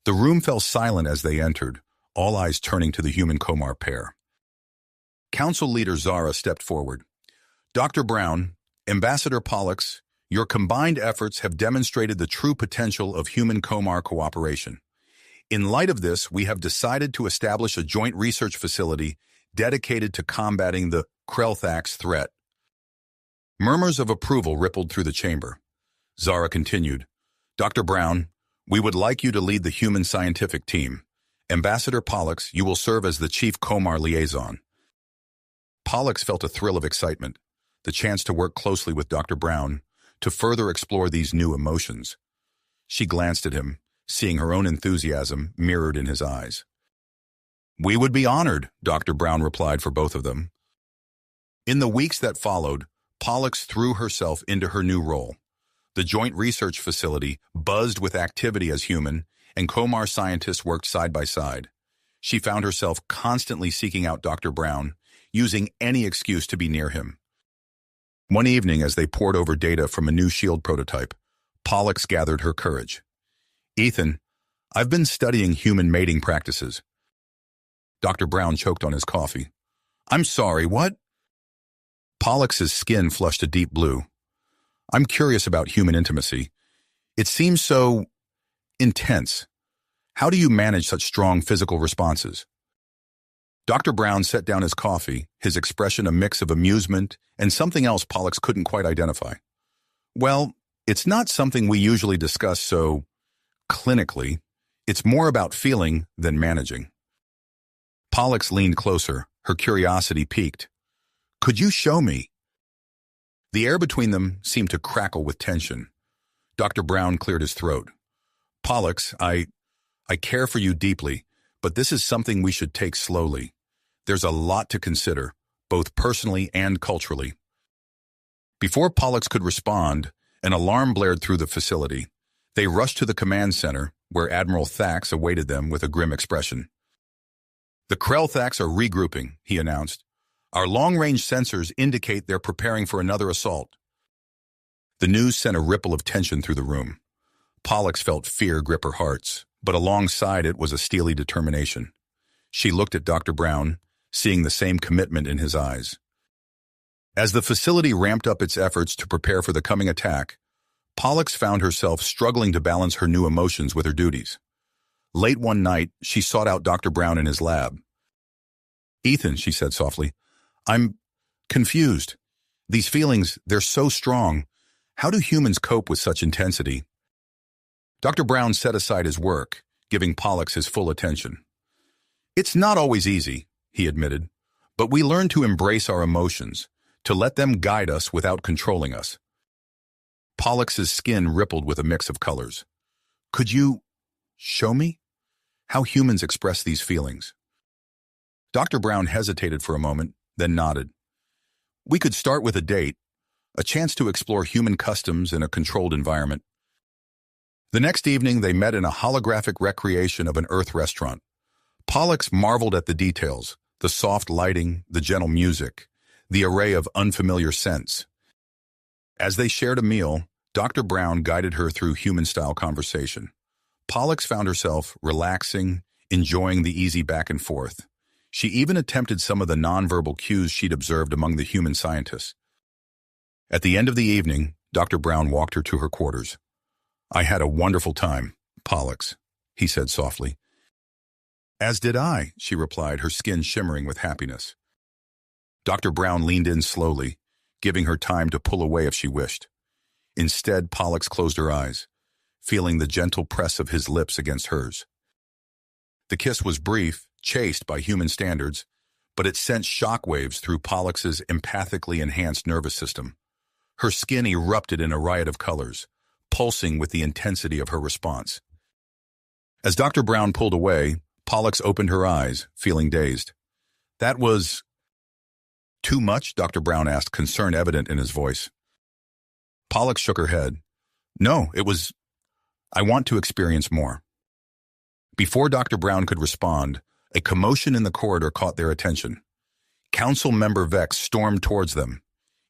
The room fell silent as they entered, all eyes turning to the human Komar pair. Council leader Zara stepped forward. "Dr. Brown, Ambassador Pollux, your combined efforts have demonstrated the true potential of human-Komar cooperation. In light of this, we have decided to establish a joint research facility dedicated to combating the Krelthax threat." Murmurs of approval rippled through the chamber. Zara continued, "Dr. Brown, we would like you to lead the human scientific team. Ambassador Pollux, you will serve as the chief Komar liaison." Pollux felt a thrill of excitement, the chance to work closely with Dr. Brown, to further explore these new emotions. She glanced at him, seeing her own enthusiasm mirrored in his eyes. "We would be honored," Dr. Brown replied for both of them. In the weeks that followed, Pollux threw herself into her new role. The joint research facility buzzed with activity as human, and Komar scientists worked side by side. She found herself constantly seeking out Dr. Brown, using any excuse to be near him. One evening, as they pored over data from a new shield prototype, Pollux gathered her courage. "Ethan, I've been studying human mating practices." Dr. Brown choked on his coffee. "I'm sorry, what?" Pollux's skin flushed a deep blue. "I'm curious about human intimacy. It seems so intense. How do you manage such strong physical responses?" Dr. Brown set down his coffee, his expression a mix of amusement and something else Pollux couldn't quite identify. "Well, it's not something we usually discuss so clinically. It's more about feeling than managing." Pollux leaned closer, her curiosity piqued. "Could you show me?" The air between them seemed to crackle with tension. Dr. Brown cleared his throat. "Pollux, I care for you deeply, but this is something we should take slowly. There's a lot to consider, both personally and culturally." Before Pollux could respond, an alarm blared through the facility. They rushed to the command center, where Admiral Thax awaited them with a grim expression. "The Krelthax are regrouping," he announced. "Our long-range sensors indicate they're preparing for another assault." The news sent a ripple of tension through the room. Pollux felt fear grip her hearts, but alongside it was a steely determination. She looked at Dr. Brown, seeing the same commitment in his eyes. As the facility ramped up its efforts to prepare for the coming attack, Pollux found herself struggling to balance her new emotions with her duties. Late one night, she sought out Dr. Brown in his lab. "Ethan," she said softly, "I'm confused. These feelings, they're so strong. How do humans cope with such intensity?" Dr. Brown set aside his work, giving Pollux his full attention. It's not always easy, he admitted, but we learn to embrace our emotions, to let them guide us without controlling us. Pollux's skin rippled with a mix of colors. Could you show me how humans express these feelings? Dr. Brown hesitated for a moment, then nodded. We could start with a date, a chance to explore human customs in a controlled environment. The next evening, they met in a holographic recreation of an Earth restaurant. Pollux marveled at the details, the soft lighting, the gentle music, the array of unfamiliar scents. As they shared a meal, Dr. Brown guided her through human-style conversation. Pollux found herself relaxing, enjoying the easy back and forth. She even attempted some of the nonverbal cues she'd observed among the human scientists. At the end of the evening, Dr. Brown walked her to her quarters. I had a wonderful time, Pollux, he said softly. As did I, she replied, her skin shimmering with happiness. Dr. Brown leaned in slowly, giving her time to pull away if she wished. Instead, Pollux closed her eyes, feeling the gentle press of his lips against hers. The kiss was brief, chaste by human standards, but it sent shockwaves through Pollux's empathically enhanced nervous system. Her skin erupted in a riot of colors, pulsing with the intensity of her response. As Dr. Brown pulled away, Pollux opened her eyes, feeling dazed. That was too much? Dr. Brown asked, concern evident in his voice. Pollux shook her head. No, it was... I want to experience more. Before Dr. Brown could respond, a commotion in the corridor caught their attention. Council member Vex stormed towards them,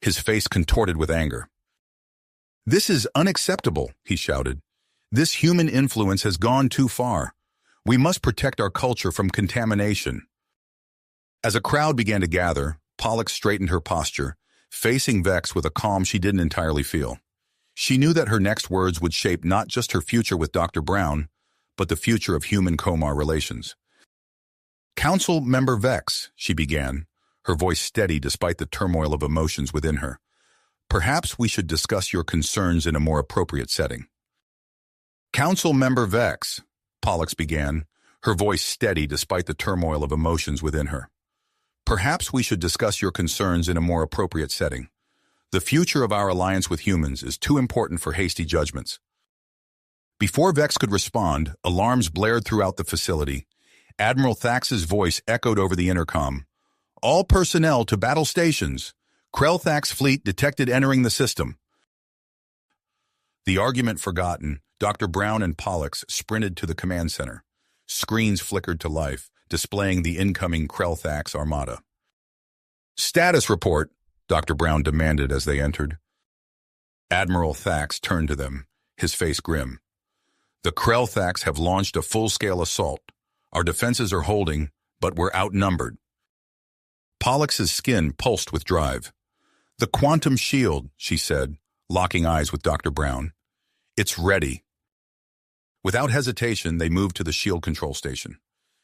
his face contorted with anger. This is unacceptable, he shouted. This human influence has gone too far. We must protect our culture from contamination. As a crowd began to gather, Pollux straightened her posture, facing Vex with a calm she didn't entirely feel. She knew that her next words would shape not just her future with Dr. Brown, but the future of human-Comar relations. Council Member Vex, she began, her voice steady despite the turmoil of emotions within her. Perhaps we should discuss your concerns in a more appropriate setting. Council Member Vex, Pollux began, her voice steady despite the turmoil of emotions within her. Perhaps we should discuss your concerns in a more appropriate setting. The future of our alliance with humans is too important for hasty judgments. Before Vex could respond, alarms blared throughout the facility. Admiral Thax's voice echoed over the intercom. All personnel to battle stations. Krell-Thax fleet detected entering the system. The argument forgotten, Dr. Brown and Pollux sprinted to the command center. Screens flickered to life, displaying the incoming Krell-Thax armada. Status report, Dr. Brown demanded as they entered. Admiral Thax turned to them, his face grim. The Krell-Thax have launched a full-scale assault. Our defenses are holding, but we're outnumbered. Pollux's skin pulsed with drive. The quantum shield, she said, locking eyes with Dr. Brown. It's ready. Without hesitation, they moved to the shield control station.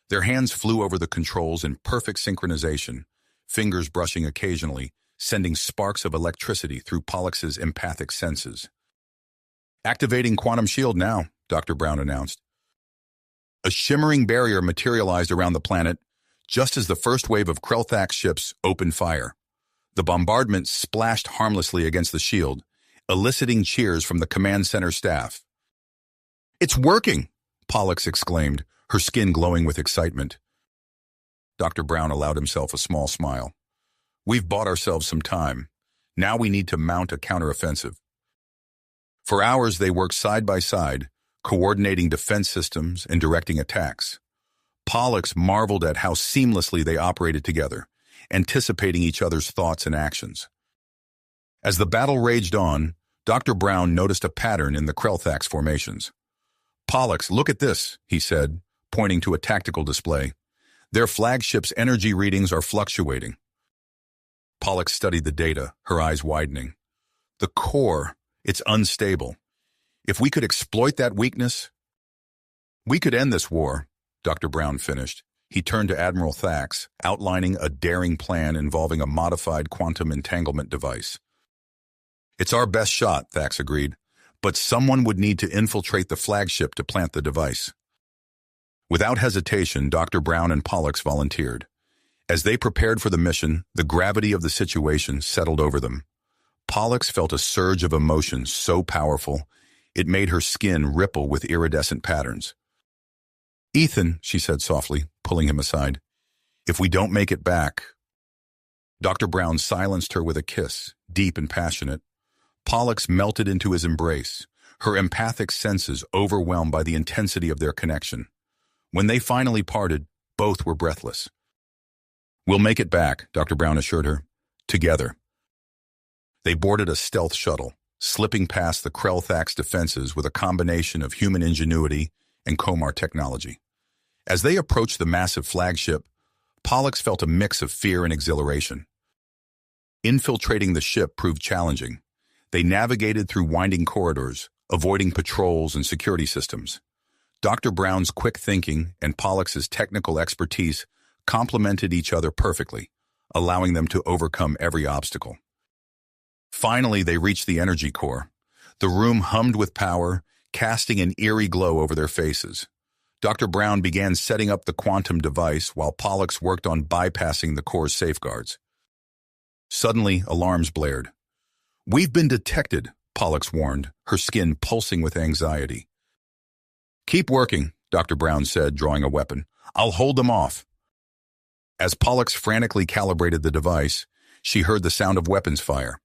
Their hands flew over the controls in perfect synchronization, fingers brushing occasionally, sending sparks of electricity through Pollux's empathic senses. Activating quantum shield now, Dr. Brown announced. A shimmering barrier materialized around the planet, just as the first wave of Krell-Thax ships opened fire. The bombardment splashed harmlessly against the shield, eliciting cheers from the command center staff. It's working, Pollux exclaimed, her skin glowing with excitement. Dr. Brown allowed himself a small smile. We've bought ourselves some time. Now we need to mount a counteroffensive. For hours they worked side by side, coordinating defense systems and directing attacks. Pollux marveled at how seamlessly they operated together, anticipating each other's thoughts and actions. As the battle raged on, Dr. Brown noticed a pattern in the Krell-Thax formations. Pollux, look at this, he said, pointing to a tactical display. Their flagship's energy readings are fluctuating. Pollux studied the data, her eyes widening. The core, it's unstable. If we could exploit that weakness, we could end this war, Dr. Brown finished. He turned to Admiral Thax, outlining a daring plan involving a modified quantum entanglement device. It's our best shot, Thax agreed, but someone would need to infiltrate the flagship to plant the device. Without hesitation, Dr. Brown and Pollux volunteered. As they prepared for the mission, the gravity of the situation settled over them. Pollux felt a surge of emotion so powerful, it made her skin ripple with iridescent patterns. "Ethan," she said softly, pulling him aside, "if we don't make it back—" Dr. Brown silenced her with a kiss, deep and passionate. Pollux melted into his embrace, her empathic senses overwhelmed by the intensity of their connection. When they finally parted, both were breathless. "We'll make it back," Dr. Brown assured her. "Together." They boarded a stealth shuttle, slipping past the Krell-Thax defenses with a combination of human ingenuity and Komar technology. As they approached the massive flagship, Pollux felt a mix of fear and exhilaration. Infiltrating the ship proved challenging. They navigated through winding corridors, avoiding patrols and security systems. Dr. Brown's quick thinking and Pollux's technical expertise complemented each other perfectly, allowing them to overcome every obstacle. Finally, they reached the energy core. The room hummed with power, casting an eerie glow over their faces. Dr. Brown began setting up the quantum device while Pollux worked on bypassing the core's safeguards. Suddenly, alarms blared. "We've been detected," Pollux warned, her skin pulsing with anxiety. "Keep working," Dr. Brown said, drawing a weapon. "I'll hold them off." As Pollux frantically calibrated the device, she heard the sound of weapons fire.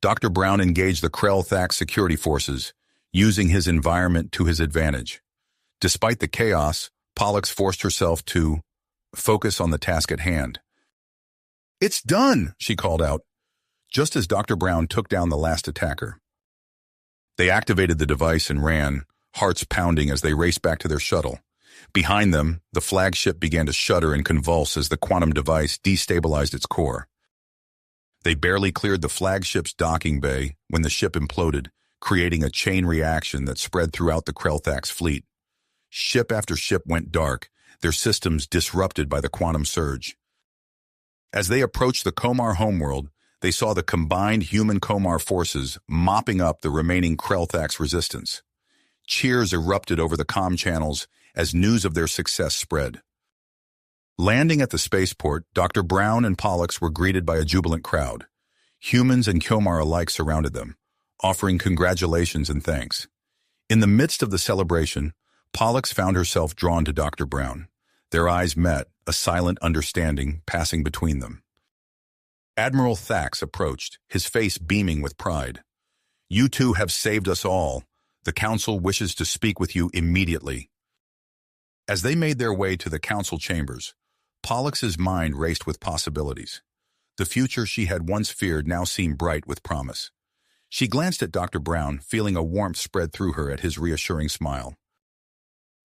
Dr. Brown engaged the Krell-Thax security forces, using his environment to his advantage. Despite the chaos, Pollux forced herself to focus on the task at hand. "It's done," she called out, just as Dr. Brown took down the last attacker. They activated the device and ran, hearts pounding as they raced back to their shuttle. Behind them, the flagship began to shudder and convulse as the quantum device destabilized its core. They barely cleared the flagship's docking bay when the ship imploded, creating a chain reaction that spread throughout the Krell-Thax fleet. Ship after ship went dark, their systems disrupted by the quantum surge. As they approached the Komar homeworld, they saw the combined human-Komar forces mopping up the remaining Krell-Thax resistance. Cheers erupted over the comm channels as news of their success spread. Landing at the spaceport, Dr. Brown and Pollux were greeted by a jubilant crowd. Humans and Komar alike surrounded them, offering congratulations and thanks. In the midst of the celebration, Pollux found herself drawn to Dr. Brown. Their eyes met, a silent understanding passing between them. Admiral Thax approached, his face beaming with pride. "You two have saved us all. The Council wishes to speak with you immediately." As they made their way to the Council chambers, Pollux's mind raced with possibilities. The future she had once feared now seemed bright with promise. She glanced at Dr. Brown, feeling a warmth spread through her at his reassuring smile.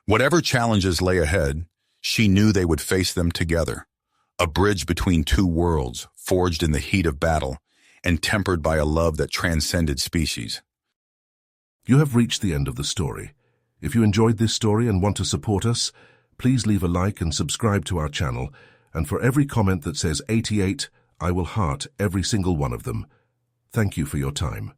Whatever challenges lay ahead, she knew they would face them together. A bridge between two worlds, forged in the heat of battle, and tempered by a love that transcended species. You have reached the end of the story. If you enjoyed this story and want to support us, please leave a like and subscribe to our channel, and for every comment that says 88, I will heart every single one of them. Thank you for your time.